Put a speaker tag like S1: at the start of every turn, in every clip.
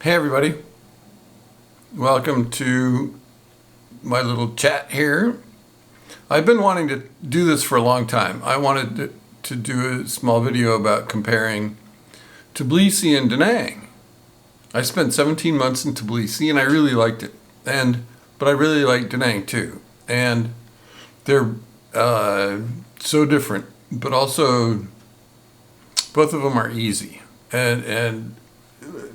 S1: Hey everybody, welcome to my little chat here. I've been wanting to do this for a long time. I wanted to do a small video about comparing Tbilisi and Da Nang. I spent 17 months in Tbilisi and I really liked it, but I really like Da Nang too. And they're so different, but also both of them are easy. And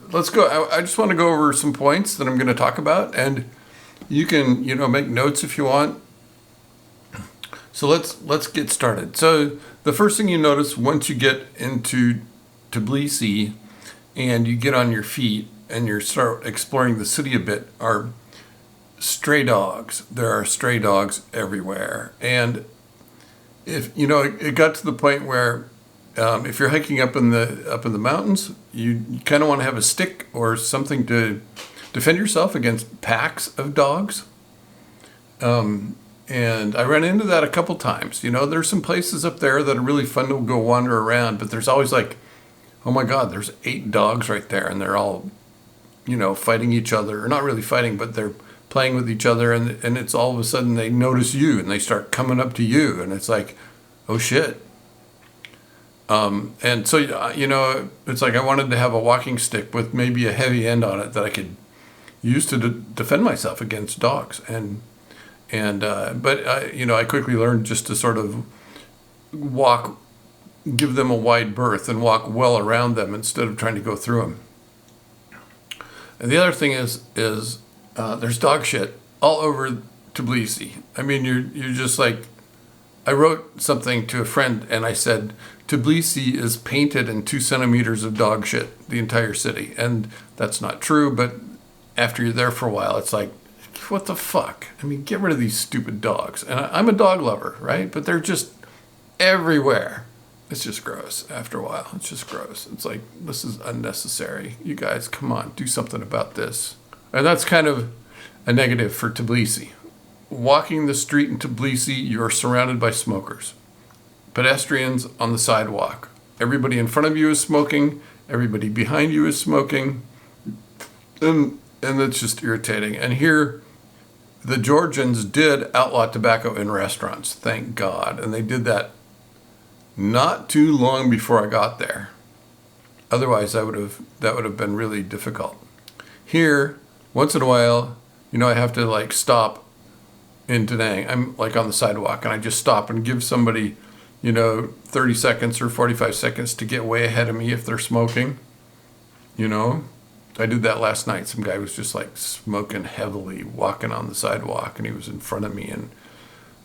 S1: let's go. I just want to go over some points that I'm going to talk about, and you can, make notes if you want. So let's get started. So the first thing you notice once you get into Tbilisi and you get on your feet and you start exploring the city a bit are stray dogs. There are stray dogs everywhere, and if it got to the point where if you're hiking up in the mountains, you kind of want to have a stick or something to defend yourself against packs of dogs. And I ran into that a couple times. There's some places up there that are really fun to go wander around, but there's always like, oh my God, there's 8 dogs right there, and they're all, fighting each other, or not really fighting, but they're playing with each other, and it's all of a sudden they notice you and they start coming up to you, and it's like, oh shit. And so, it's like I wanted to have a walking stick with maybe a heavy end on it that I could use to defend myself against dogs. But I quickly learned just to sort of give them a wide berth and walk well around them instead of trying to go through them. And the other thing is there's dog shit all over Tbilisi. I mean, you're just like, I wrote something to a friend and I said, Tbilisi is painted in 2 centimeters of dog shit, the entire city. And that's not true, but after you're there for a while, it's like, what the fuck? I mean, get rid of these stupid dogs. And I'm a dog lover, right? But they're just everywhere. It's just gross after a while. It's just gross. It's like, this is unnecessary. You guys, come on, do something about this. And that's kind of a negative for Tbilisi. Walking the street in Tbilisi, you're surrounded by smokers. Pedestrians on the sidewalk. Everybody in front of you is smoking. Everybody behind you is smoking. And it's just irritating. And here, the Georgians did outlaw tobacco in restaurants, thank God. And they did that not too long before I got there. Otherwise, that would have been really difficult. Here, once in a while, I have to like stop in Da Nang. I'm like on the sidewalk and I just stop and give somebody 30 seconds or 45 seconds to get way ahead of me if they're smoking. I did that last night. Some guy was just like smoking heavily, walking on the sidewalk, and he was in front of me,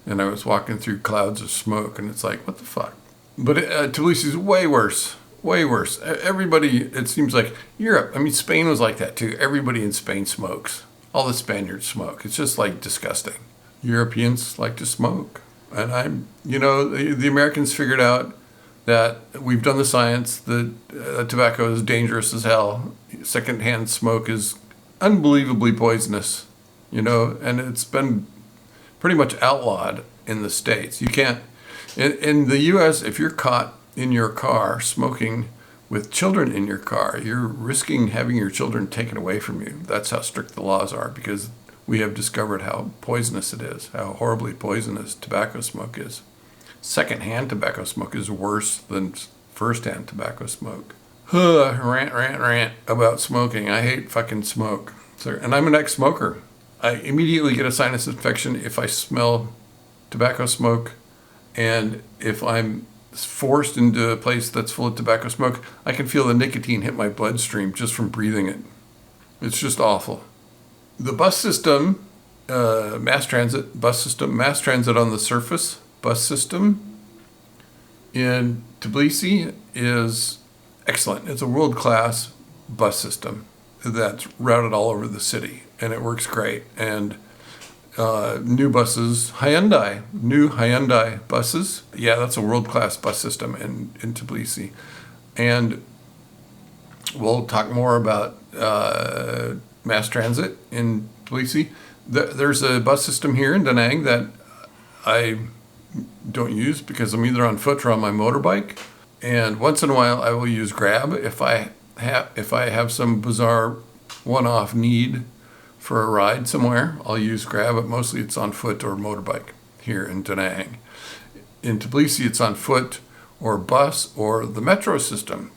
S1: and I was walking through clouds of smoke, and it's like, what the fuck? But Tbilisi is way worse, way worse. Everybody, it seems like Europe. I mean, Spain was like that too. Everybody in Spain smokes. All the Spaniards smoke. It's just like disgusting. Europeans like to smoke. And the Americans figured out that we've done the science that tobacco is dangerous as hell. Secondhand smoke is unbelievably poisonous, and it's been pretty much outlawed in the States. You can't, in the U.S., if you're caught in your car smoking with children in your car, you're risking having your children taken away from you. That's how strict the laws are, because we have discovered how poisonous it is, how horribly poisonous tobacco smoke is. Secondhand tobacco smoke is worse than firsthand tobacco smoke. Rant about smoking. I hate fucking smoke. And I'm an ex-smoker. I immediately get a sinus infection if I smell tobacco smoke. And if I'm forced into a place that's full of tobacco smoke, I can feel the nicotine hit my bloodstream just from breathing it. It's just awful. The bus system, mass transit on the surface, bus system in Tbilisi is excellent. It's a world-class bus system that's routed all over the city, and it works great. And new Hyundai buses, yeah, that's a world-class bus system in Tbilisi. And we'll talk more about mass transit in Tbilisi. There's a bus system here in Da Nang that I don't use because I'm either on foot or on my motorbike. And once in a while, I will use Grab if I have some bizarre one-off need for a ride somewhere, I'll use Grab, but mostly it's on foot or motorbike here in Da Nang. In Tbilisi, it's on foot or bus or the metro system.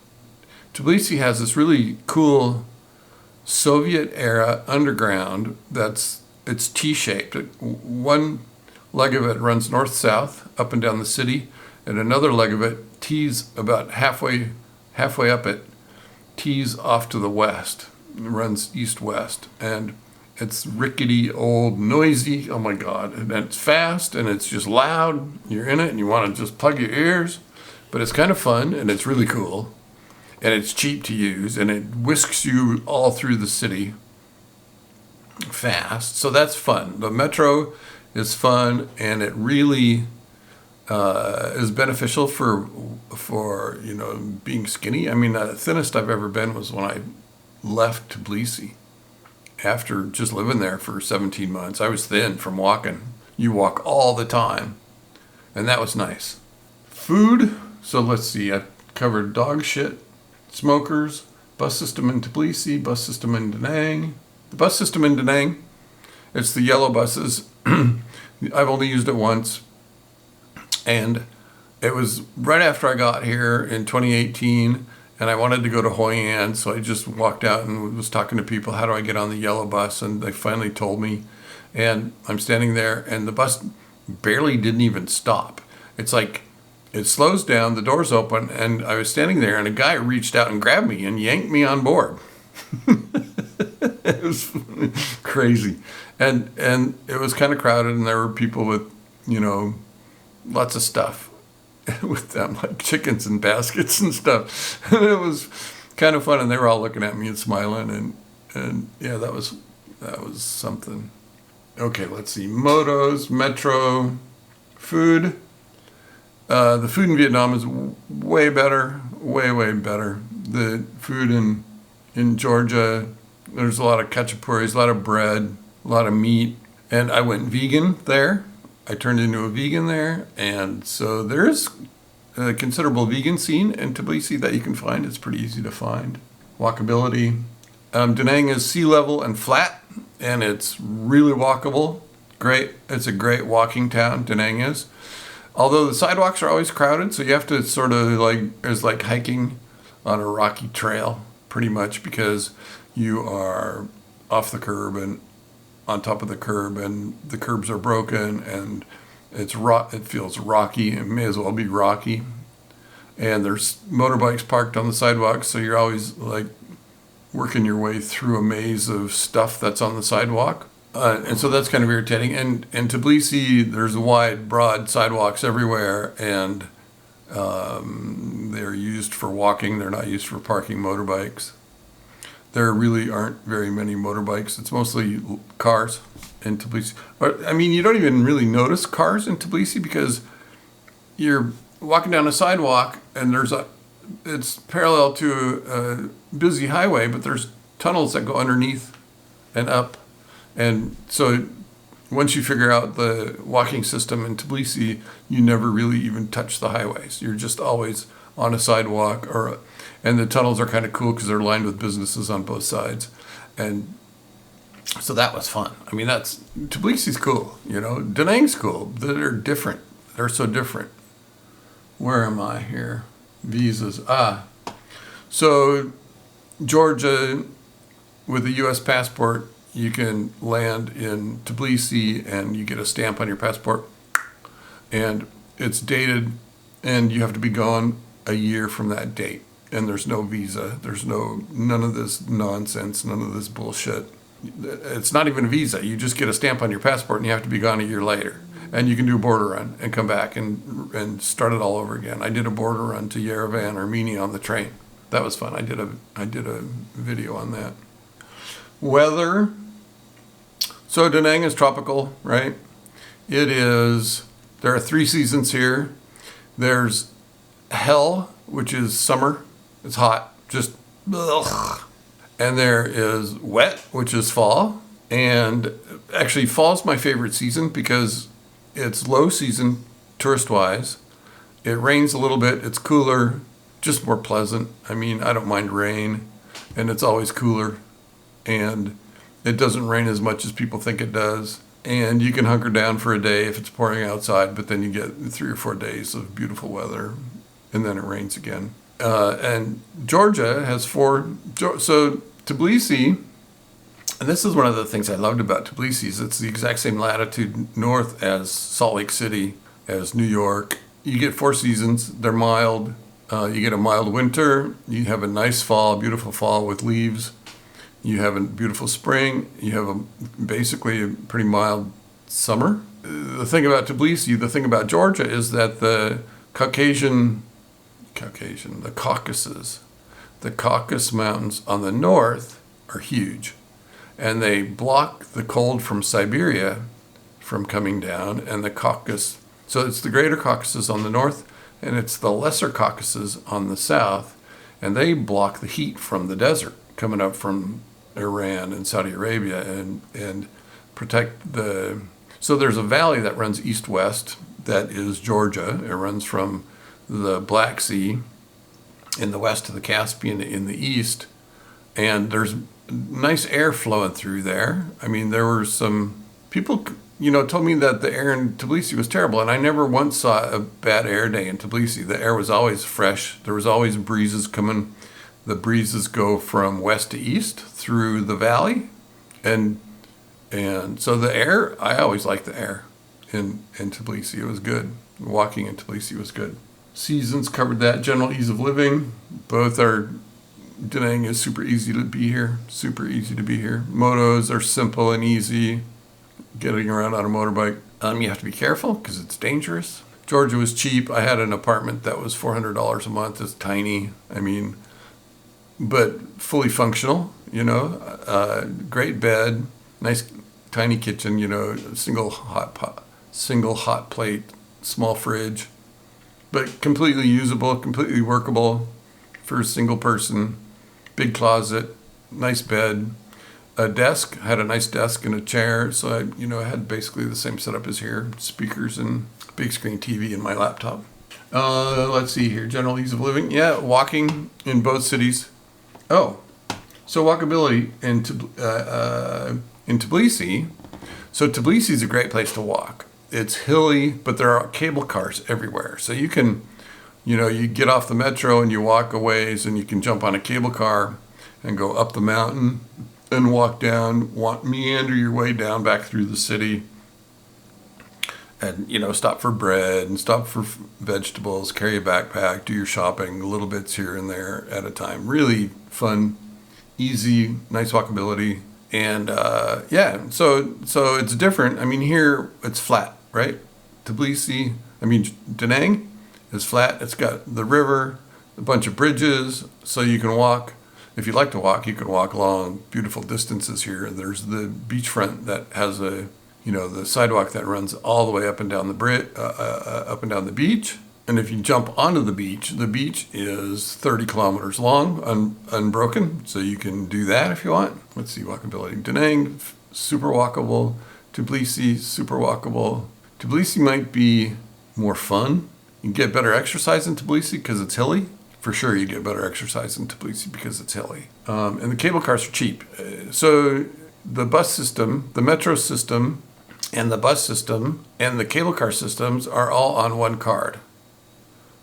S1: Tbilisi has this really cool Soviet-era underground it's T-shaped. One leg of it runs north-south, up and down the city, and another leg of it tees about halfway up it, tees off to the west. It runs east-west, and it's rickety, old, noisy. Oh my God! And it's fast, and it's just loud. You're in it, and you want to just plug your ears, but it's kind of fun, and it's really cool, and it's cheap to use, and it whisks you all through the city fast. So that's fun. The metro is fun, and it really is beneficial for being skinny. I mean, the thinnest I've ever been was when I left Tbilisi. After just living there for 17 months, I was thin from walking. You walk all the time, and that was nice. Food, so let's see, I covered dog shit, smokers, bus system in Tbilisi, bus system in Da Nang. The bus system in Da Nang, it's the yellow buses. I've only used it once, and it was right after I got here in 2018, and I wanted to go to Hoi An, so I just walked out and was talking to people, how do I get on the yellow bus? And they finally told me, and I'm standing there, and the bus barely didn't even stop. It's like, it slows down, the doors open, and I was standing there, and a guy reached out and grabbed me and yanked me on board. It was crazy. And it was kind of crowded, and there were people with, lots of stuff with them, like chickens and baskets and stuff. And it was kind of fun, and they were all looking at me and smiling, and yeah, that was something. Okay, let's see. Motos, metro, food. The food in Vietnam is way better, way better. The food in Georgia, there's a lot of khachapuri's, a lot of bread, a lot of meat, and I went vegan there. I turned into a vegan there, and so there's a considerable vegan scene in Tbilisi that you can find. It's pretty easy to find. Walkability. Da Nang is sea level and flat, and it's really walkable. Great. It's a great walking town, Da Nang is. Although the sidewalks are always crowded, so you have to sort of it's like hiking on a rocky trail, pretty much, because you are off the curb and on top of the curb, and the curbs are broken, and it feels rocky. It may as well be rocky. And there's motorbikes parked on the sidewalks, so you're always like working your way through a maze of stuff that's on the sidewalk. And so that's kind of irritating. And in Tbilisi, there's wide, broad sidewalks everywhere, and they're used for walking. They're not used for parking motorbikes. There really aren't very many motorbikes. It's mostly cars in Tbilisi. I mean, you don't even really notice cars in Tbilisi because you're walking down a sidewalk and it's parallel to a busy highway, but there's tunnels that go underneath and up. And so once you figure out the walking system in Tbilisi, you never really even touch the highways. You're just always on a sidewalk, and the tunnels are kind of cool because they're lined with businesses on both sides. And so that was fun. I mean, Tbilisi's cool, Da Nang's cool. They're different. They're so different. Where am I here? Visas. So Georgia, with a U.S. passport, you can land in Tbilisi and you get a stamp on your passport, and it's dated, and you have to be gone a year from that date. And there's no visa. There's none of this nonsense, none of this bullshit. It's not even a visa. You just get a stamp on your passport and you have to be gone a year later. And you can do a border run and come back and start it all over again. I did a border run to Yerevan, Armenia on the train. That was fun. I did a video on that. Weather. So Da Nang is tropical, right? It is. There are 3 seasons here. There's hell, which is summer. It's hot, just ugh. And there is wet, which is fall. And actually, fall's my favorite season because it's low season tourist-wise. It rains a little bit. It's cooler, just more pleasant. I mean, I don't mind rain, and it's always cooler. and it doesn't rain as much as people think it does. And you can hunker down for a day if it's pouring outside, but then you get 3 or 4 days of beautiful weather, and then it rains again. And Georgia has so Tbilisi, and this is one of the things I loved about Tbilisi, is it's the exact same latitude north as Salt Lake City, as New York. You get 4 seasons. They're mild. You get a mild winter. You have a nice fall, beautiful fall with leaves. You have a beautiful spring. You have basically a pretty mild summer. The thing about Tbilisi, the thing about Georgia is that the Caucasus Mountains on the north are huge, and they block the cold from Siberia from coming down, and the Caucasus. So it's the Greater Caucasus on the north, and it's the Lesser Caucasus on the south, and they block the heat from the desert coming up from Iran and Saudi Arabia, and protect the. So there's a valley that runs east-west that is Georgia. It runs from the Black Sea in the west to the Caspian in the east, and there's nice air flowing through there. I mean, there were some people, told me that the air in Tbilisi was terrible, and I never once saw a bad air day in Tbilisi. The air was always fresh. There was always breezes coming. The breezes go from west to east through the valley, and so the air, I always liked the air in Tbilisi. It was good. Walking in Tbilisi was good. Seasons, covered that. General ease of living. Both are, Da Nang is super easy to be here. Super easy to be here. Motos are simple and easy. Getting around on a motorbike. You have to be careful because it's dangerous. Georgia was cheap. I had an apartment that was $400 a month. It's tiny. But fully functional, great bed, nice tiny kitchen, single hot plate, small fridge, but completely usable, completely workable for a single person. Big closet, nice bed, a desk, had a nice desk and a chair. So I had basically the same setup as here, speakers and big screen TV and my laptop. Let's see here, general ease of living. Yeah, walking in both cities. Oh, so walkability in Tbilisi. So Tbilisi is a great place to walk. It's hilly, but there are cable cars everywhere. So you can, you get off the metro and you walk a ways, and you can jump on a cable car and go up the mountain and walk down, meander your way down back through the city. And, stop for bread and stop for vegetables, carry a backpack, do your shopping, little bits here and there at a time. Really fun, easy, nice walkability. And, so it's different. Here it's flat, right? Tbilisi, Da Nang is flat. It's got the river, a bunch of bridges, so you can walk. If you like to walk, you can walk long, beautiful distances here. There's the beachfront that has the sidewalk that runs all the way up and down the beach. And if you jump onto the beach is 30 kilometers long, unbroken. So you can do that if you want. Let's see, walkability. Da Nang, super walkable. Tbilisi, super walkable. Tbilisi might be more fun. You get better exercise in Tbilisi because it's hilly. For sure, you get better exercise in Tbilisi because it's hilly. And the cable cars are cheap. So the bus system, the metro system, and the bus system, and the cable car systems are all on one card.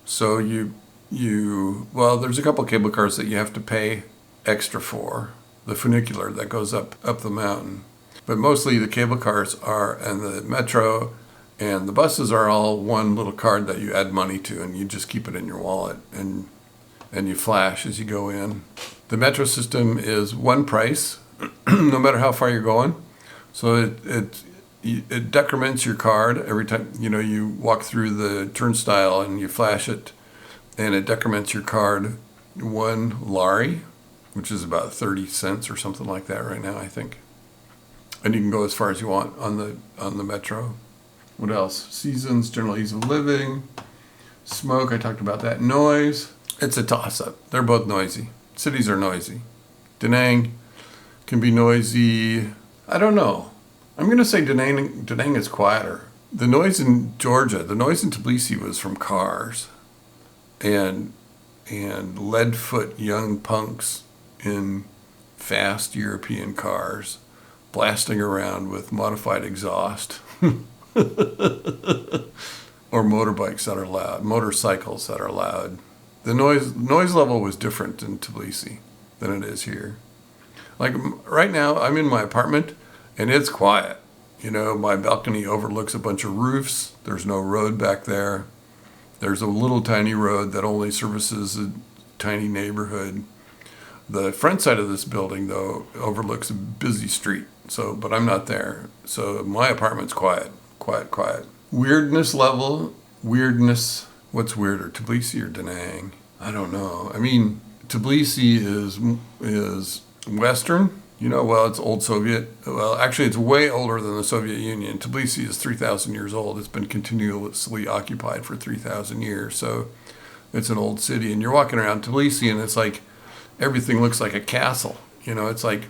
S1: So there's a couple cable cars that you have to pay extra for, the funicular that goes up the mountain. But mostly the cable cars and the metro and the buses are all one little card that you add money to, and you just keep it in your wallet, and you flash as you go in. The metro system is one price, no matter how far you're going. So it decrements your card every time you walk through the turnstile and you flash it, and it decrements your card 1 lari, which is about 30 cents or something like that right now, I think. And you can go as far as you want on the metro. What else? Seasons, general ease of living, smoke, I talked about that. Noise, it's a toss-up. They're both noisy. Cities are noisy. Da Nang can be noisy. I don't know. I'm going to say Da Nang is quieter. The noise in Georgia, the noise in Tbilisi was from cars and lead-foot young punks in fast European cars blasting around with modified exhaust. Or motorbikes that are loud, motorcycles that are loud. The noise level was different in Tbilisi than it is here. Like right now, I'm in my apartment and it's quiet. You know, my balcony overlooks a bunch of roofs. There's no road back there. There's a little tiny road that only services a tiny neighborhood. The front side of this building, though, overlooks a busy street. So, but I'm not there. So my apartment's quiet. Weirdness level, what's weirder, Tbilisi or Da Nang? I don't know. I mean, Tbilisi is Western, you know, well, it's old Soviet. Well, actually, it's way older than the Soviet Union. Tbilisi is 3,000 years old. It's been continuously occupied for 3,000 years. So it's an old city. And you're walking around Tbilisi and it's like everything looks like a castle. You know, it's like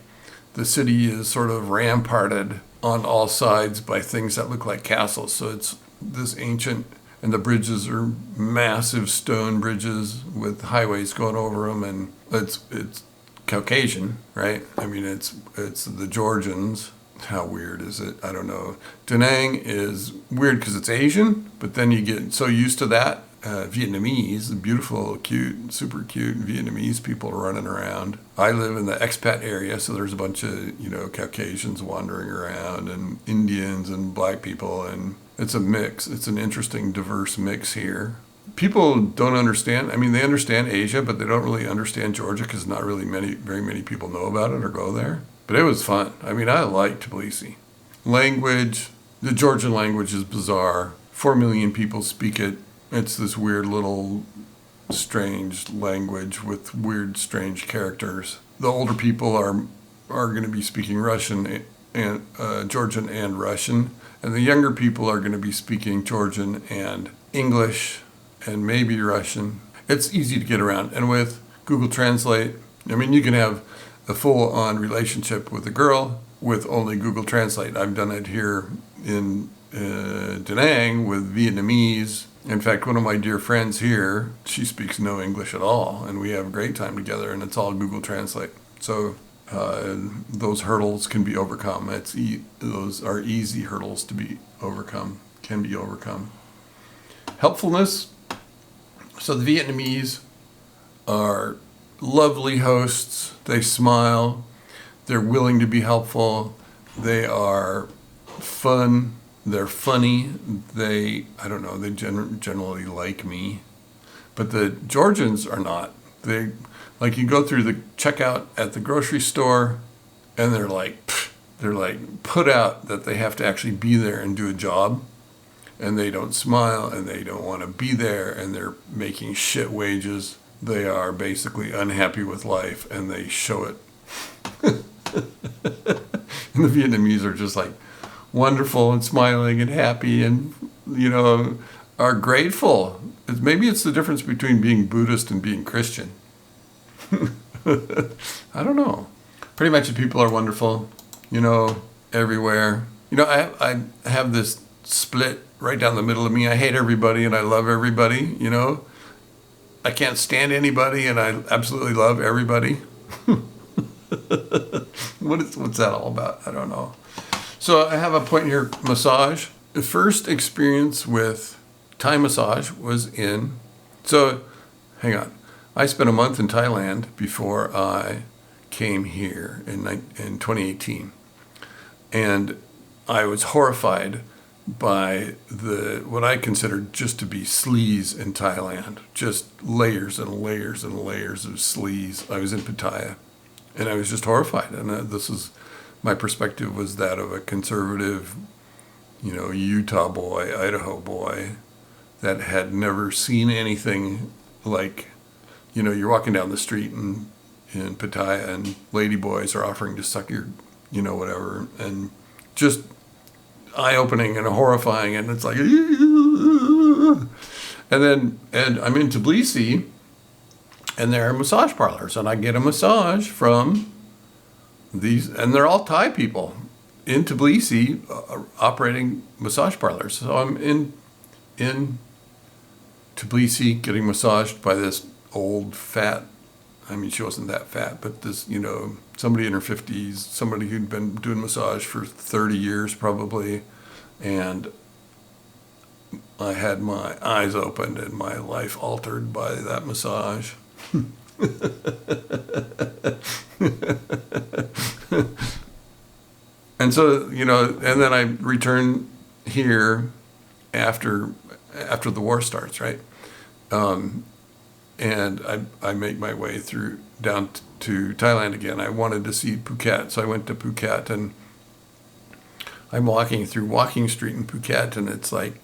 S1: the city is sort of ramparted on all sides by things that look like castles. So it's this ancient, and the bridges are massive stone bridges with highways going over them, and it's Caucasian, right? I mean, it's the Georgians. How weird is it? I don't know. Da Nang is weird because it's Asian, but then you get so used to that. Vietnamese, beautiful, cute, super cute Vietnamese people running around. I live in the expat area, so there's a bunch of, you know, Caucasians wandering around and Indians and black people, and it's a mix. It's an interesting, diverse mix here. People don't understand. I mean, they understand Asia, but they don't really understand Georgia because not really very many people know about it or go there. But it was fun. I mean, I liked Tbilisi. Language, the Georgian language is bizarre. 4 million people speak it. It's this weird little strange language with weird strange characters. The older people are going to be speaking Russian and Georgian and Russian, and the younger people are going to be speaking Georgian and English and maybe Russian. It's easy to get around, and with Google Translate, I mean, you can have a full-on relationship with a girl with only Google Translate. I've done it here in Da Nang with Vietnamese. In fact, one of my dear friends here, she speaks no English at all, and we have a great time together, and it's all Google Translate. So those hurdles can be overcome. Those are easy hurdles to be overcome, can be overcome. Helpfulness. So the Vietnamese are lovely hosts. They smile. They're willing to be helpful. They are fun. They're funny. They generally like me. But the Georgians are not. Like you go through the checkout at the grocery store and they're like put out that they have to actually be there and do a job. And they don't smile and they don't want to be there and they're making shit wages. They are basically unhappy with life and they show it. And the Vietnamese are just like wonderful and smiling and happy and, you know, are grateful. Maybe it's the difference between being Buddhist and being Christian. I don't know. Pretty much the people are wonderful, you know, everywhere. You know, I have this split right down the middle of me. I hate everybody and I love everybody, you know. I can't stand anybody and I absolutely love everybody. What's that all about? I don't know. So I have a point here, massage. The first experience with Thai massage was hang on. I spent a month in Thailand before I came here in 2018. And I was horrified by what I considered just to be sleaze in Thailand. Just layers and layers and layers of sleaze. I was in Pattaya and I was just horrified. And my perspective was that of a conservative, you know, Utah boy, Idaho boy that had never seen anything like, you know, you're walking down the street in Pattaya and lady boys are offering to suck your, you know, whatever, and just eye-opening and horrifying, and it's like, and I'm in Tbilisi, and there are massage parlors, and I get a massage from these, and they're all Thai people in Tbilisi operating massage parlors. So I'm in Tbilisi getting massaged by this old, fat, I mean, she wasn't that fat, but this, somebody in her 50s, somebody who'd been doing massage for 30 years probably, and I had my eyes opened and my life altered by that massage. And so, and then I returned here after the war starts, right? And I make my way down to Thailand again. I wanted to see Phuket, so I went to Phuket, and I'm walking through Walking Street in Phuket, and it's like,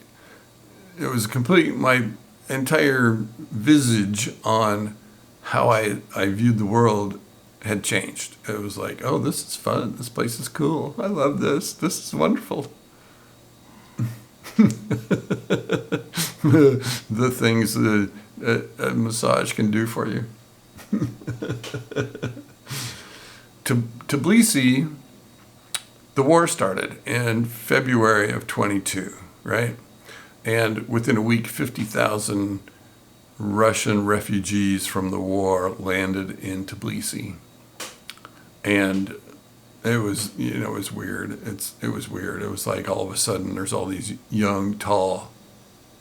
S1: it was my entire visage on how I viewed the world had changed. It was like, oh, this is fun. This place is cool. I love this. This is wonderful. The things that a massage can do for you. Tbilisi, the war started in February of 22, right? And within a week, 50,000 Russian refugees from the war landed in Tbilisi. And it was, it was weird. It was weird. It was like all of a sudden there's all these young, tall,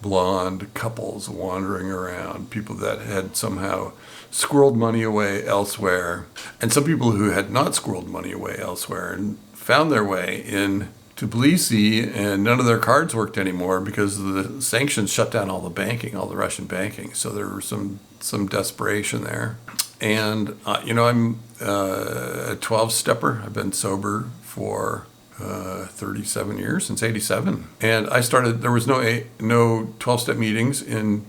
S1: blonde couples wandering around, people that had somehow squirreled money away elsewhere, and some people who had not squirreled money away elsewhere and found their way in Tbilisi, and none of their cards worked anymore because the sanctions shut down all the banking, all the Russian banking. So there was some desperation there. And, I'm a 12-stepper. I've been sober for 37 years, since 87. And there was no 12-step meetings in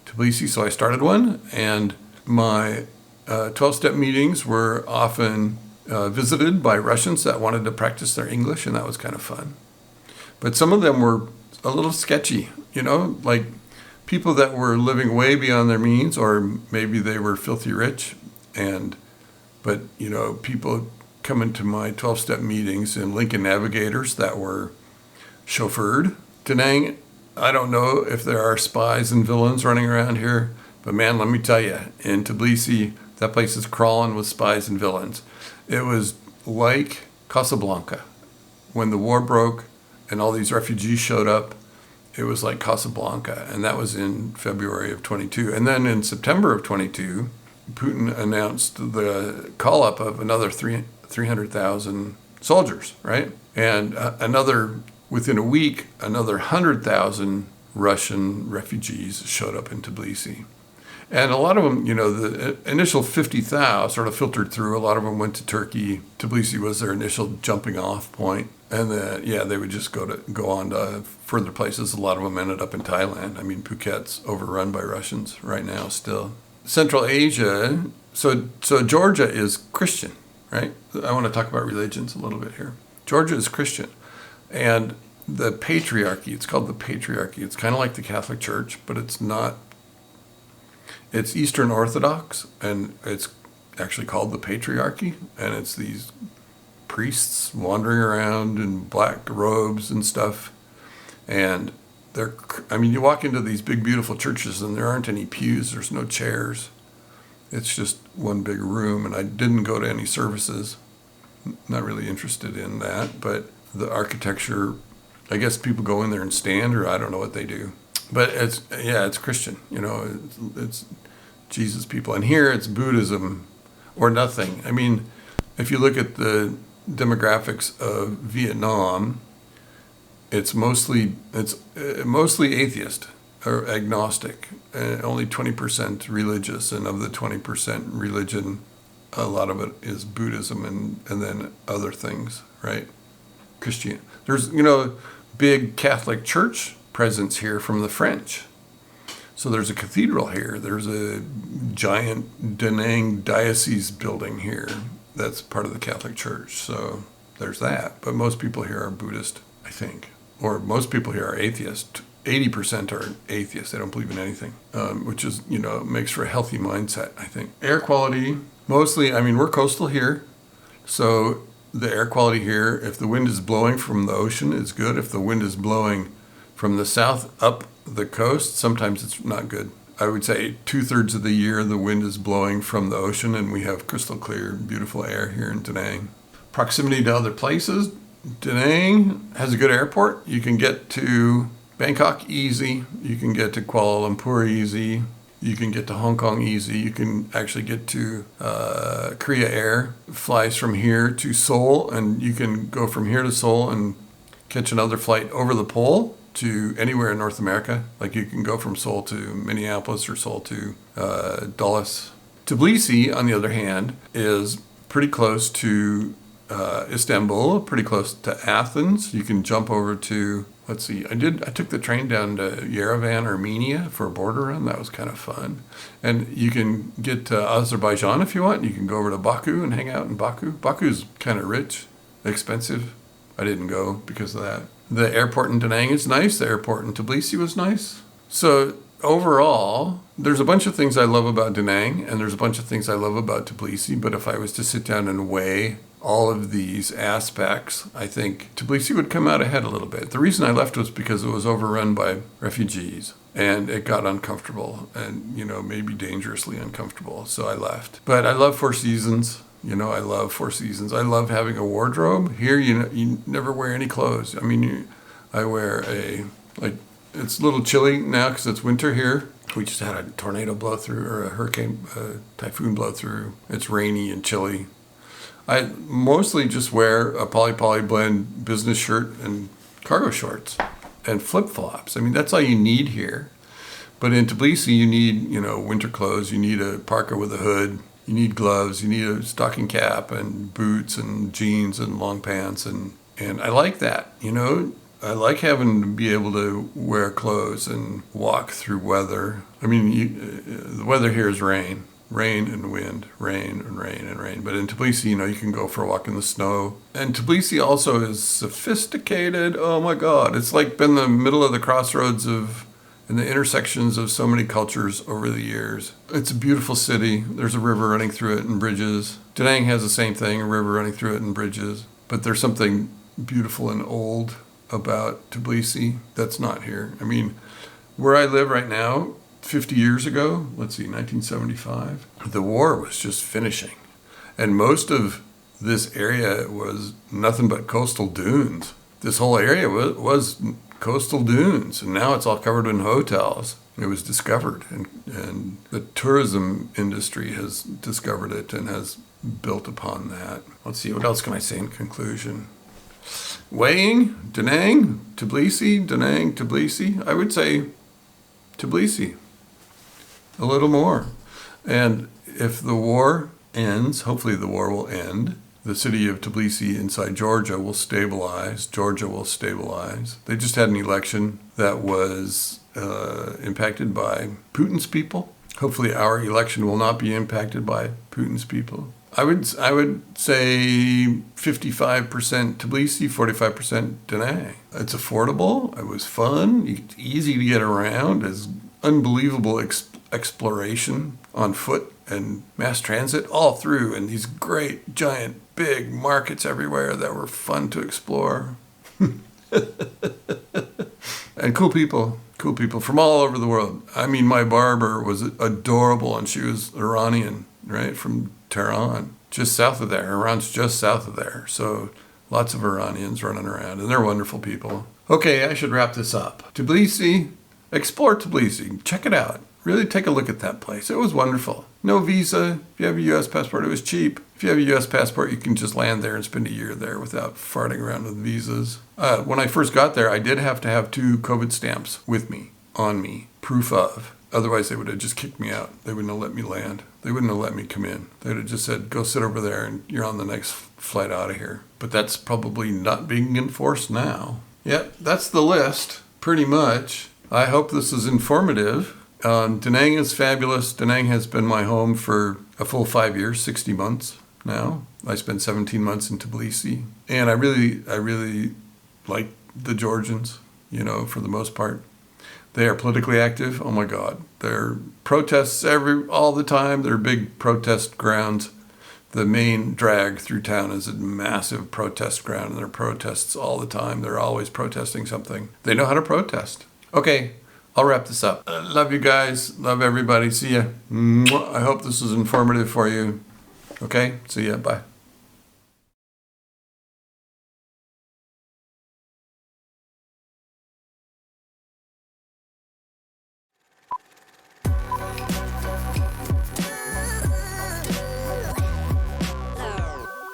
S1: Tbilisi, so I started one. And my 12-step meetings were often visited by Russians that wanted to practice their English, and that was kind of fun. But some of them were a little sketchy, like people that were living way beyond their means, or maybe they were filthy rich. But people coming to my 12-step meetings in Lincoln Navigators that were chauffeured. Da Nang, I don't know if there are spies and villains running around here, but man, let me tell you, in Tbilisi, that place is crawling with spies and villains. It was like Casablanca. When the war broke and all these refugees showed up, it was like Casablanca, and that was in February of 22. And then in September of 22, Putin announced the call-up of another 300,000 soldiers, right? And within a week, another 100,000 Russian refugees showed up in Tbilisi. And a lot of them, the initial 50,000 sort of filtered through. A lot of them went to Turkey. Tbilisi was their initial jumping off point. And then, they would just go on to further places. A lot of them ended up in Thailand. I mean, Phuket's overrun by Russians right now still. Central Asia, so Georgia is Christian, right? I want to talk about religions a little bit here. Georgia is Christian. And the patriarchy, it's called the patriarchy. It's kind of like the Catholic Church, but it's not. It's Eastern Orthodox, and it's actually called the patriarchy, and it's these priests wandering around in black robes and stuff. And you walk into these big, beautiful churches, and there aren't any pews, there's no chairs. It's just one big room, and I didn't go to any services. Not really interested in that, but the architecture, I guess people go in there and stand, or I don't know what they do. But it's Christian, it's Jesus people. And here it's Buddhism or nothing. I mean, if you look at the demographics of Vietnam, it's mostly atheist or agnostic, only 20% religious, and of the 20% religion, a lot of it is Buddhism and then other things, right? Christian. There's, big Catholic Church presence here from the French. So there's a cathedral here. There's a giant Da Nang diocese building here that's part of the Catholic Church. So there's that. But most people here are Buddhist, I think. Or most people here are atheist. 80% are atheists. They don't believe in anything, which is, makes for a healthy mindset, I think. Air quality, mostly, we're coastal here. So the air quality here, if the wind is blowing from the ocean, it's good. If the wind is blowing from the south up the coast, sometimes it's not good. I would say 2/3 of the year the wind is blowing from the ocean, and we have crystal clear, beautiful air here in Da Nang. Proximity to other places. Da Nang has a good airport. You can get to Bangkok easy. You can get to Kuala Lumpur easy. You can get to Hong Kong easy. You can actually get to Korea Air. Flies from here to Seoul, and you can go from here to Seoul and catch another flight over the pole to anywhere in North America. Like you can go from Seoul to Minneapolis or Seoul to Dulles. Tbilisi, on the other hand, is pretty close to Istanbul, pretty close to Athens. You can jump over to, let's see, I took the train down to Yerevan, Armenia for a border run. That was kind of fun. And you can get to Azerbaijan if you want. You can go over to Baku and hang out in Baku. Baku's kind of rich, expensive. I didn't go because of that. The airport in Da Nang is nice. The airport in Tbilisi was nice. So overall, there's a bunch of things I love about Da Nang, and there's a bunch of things I love about Tbilisi. But if I was to sit down and weigh all of these aspects, I think Tbilisi would come out ahead a little bit. The reason I left was because it was overrun by refugees, and it got uncomfortable and, maybe dangerously uncomfortable. So I left. But I love Four Seasons. I love Four Seasons. I love having a wardrobe. Here, you never wear any clothes. I mean, I wear it's a little chilly now because it's winter here. We just had a tornado blow through, or a typhoon blow through. It's rainy and chilly. I mostly just wear a poly blend business shirt and cargo shorts and flip-flops. I mean, that's all you need here. But in Tbilisi, you need, winter clothes. You need a parka with a hood. You need gloves, you need a stocking cap and boots and jeans and long pants. And I like that, I like having to be able to wear clothes and walk through weather. I mean, the weather here is rain and wind, rain and rain and rain. But in Tbilisi, you can go for a walk in the snow. And Tbilisi also is sophisticated. Oh my God, it's like been the middle of the crossroads and the intersections of so many cultures over the years. It's a beautiful city. There's a river running through it and bridges. Da Nang has the same thing, a river running through it and bridges. But there's something beautiful and old about Tbilisi that's not here. I mean, where I live right now, 50 years ago, 1975, the war was just finishing. And most of this area was nothing but coastal dunes. This whole area was coastal dunes, and now it's all covered in hotels. It was discovered, and the tourism industry has discovered it and has built upon that. Let's see, what else can I say in conclusion? Weighing, Da Nang, Tbilisi, Da Nang, Tbilisi. I would say Tbilisi, a little more. And if the war ends, hopefully the war will end, the city of Tbilisi inside Georgia will stabilize. They just had an election that was impacted by Putin's people. Hopefully our election will not be impacted by Putin's people. I would say 55% Tbilisi, 45% Da Nang. It's affordable. It was fun. It's easy to get around. It's unbelievable exploration on foot and mass transit all through, and these great, giant, big markets everywhere that were fun to explore. And cool people from all over the world. I mean, my barber was adorable, and she was Iranian, right, from Tehran, just south of there. Iran's just south of there, so lots of Iranians running around, and they're wonderful people. Okay, I should wrap this up. Tbilisi, explore Tbilisi, check it out. Really take a look at that place. It was wonderful. No visa. If you have a U.S. passport, it was cheap. If you have a U.S. passport, you can just land there and spend a year there without farting around with visas. When I first got there, I did have to have 2 COVID stamps with me, on me, proof of. Otherwise, they would have just kicked me out. They wouldn't have let me land. They wouldn't have let me come in. They would have just said, go sit over there and you're on the next flight out of here. But that's probably not being enforced now. Yep, that's the list, pretty much. I hope this is informative. Da Nang is fabulous. Da Nang has been my home for a full 5 years, 60 months now. I spent 17 months in Tbilisi. And I really like the Georgians, for the most part. They are politically active. Oh my God. There are protests all the time. There are big protest grounds. The main drag through town is a massive protest ground, and there are protests all the time. They're always protesting something. They know how to protest. Okay. I'll wrap this up. Love you guys. Love everybody. See ya. I hope this was informative for you. Okay? See ya. Bye.